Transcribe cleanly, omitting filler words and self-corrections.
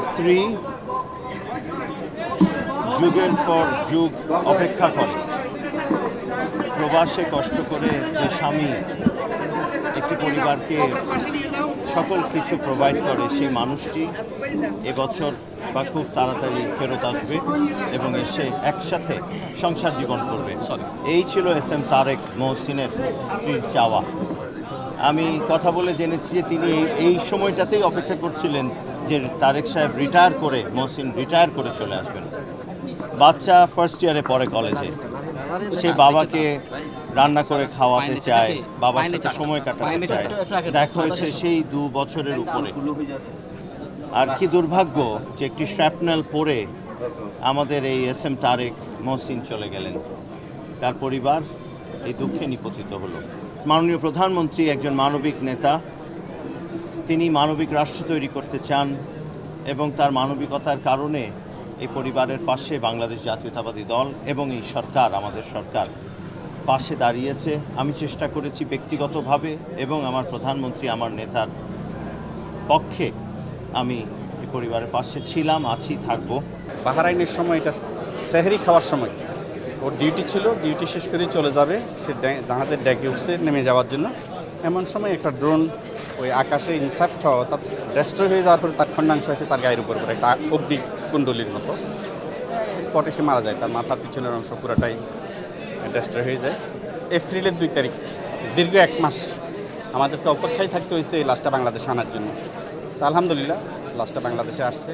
স্ত্রী যুগের পর যুগ অপেক্ষা করে, প্রবাসে কষ্ট করে যে স্বামী একটি পরিবারকে সকল কিছু প্রোভাইড করে, সেই মানুষটি এবছর বা খুব তাড়াতাড়ি ফেরত আসবে এবং এসে একসাথে সংসার জীবন করবে। এই ছিল এস এম তারেক মহসিনের স্ত্রীর চাওয়া। আমি কথা বলে জেনেছি যে তিনি এই সময়টাতেই অপেক্ষা করছিলেন যে তারেক সাহেব রিটায়ার করে, মহসিন রিটায়ার করে চলে আসবেন। বাচ্চা ফার্স্ট ইয়ারে পড়ে কলেজে, সে বাবাকে রান্না করে খাওয়াতে চায়, বাবার সাথে সময় কাটাতে চায়। দেখা হয়েছে সেই 2 বছরের উপরে। আর কি দুর্ভাগ্য যে একটি শ্র্যাপনেল পরে আমাদের এই এস এম তারেক মহসিন চলে গেলেন। তার পরিবার এই দুঃখে নিপতিত হলো। মাননীয় প্রধানমন্ত্রী একজন মানবিক নেতা, তিনি মানবিক রাষ্ট্র তৈরি করতে চান এবং তার মানবিকতার কারণে এই পরিবারের পাশে বাংলাদেশ জাতীয়তাবাদী দল এবং এই সরকার, আমাদের সরকার পাশে দাঁড়িয়েছে। আমি চেষ্টা করেছি ব্যক্তিগতভাবে এবং আমার প্রধানমন্ত্রী, আমার নেতার পক্ষে আমি এই পরিবারের পাশে ছিলাম, আছি, থাকবো। বাহরাইনের সময় এটা সেহরি খাওয়ার সময় ওর ডিউটি ছিল, ডিউটি শেষ করে চলে যাবে, সে জাহাজের ডেকে উঠছে নেমে যাওয়ার জন্য। এমন সময় একটা ড্রোন ওই আকাশে ইনসাফট হওয়া, তার ডেস্ট্রয় হয়ে যাওয়ার পরে তার খণ্ডাংশ হয়েছে তার গায়ের উপর একটা অগ্নিকুণ্ডলীর মতো স্পটে সে মারা যায়। তার মাথার পিছনের অংশ পুরোটাই ডেস্ট্রয় হয়ে যায়। এপ্রিলের 2 তারিখ, দীর্ঘ 1 মাস আমাদেরকে অপেক্ষায় থাকতে হয়েছে এই লাশটা বাংলাদেশে আনার জন্য। তা আলহামদুলিল্লাহ লাশটা বাংলাদেশে আসছে।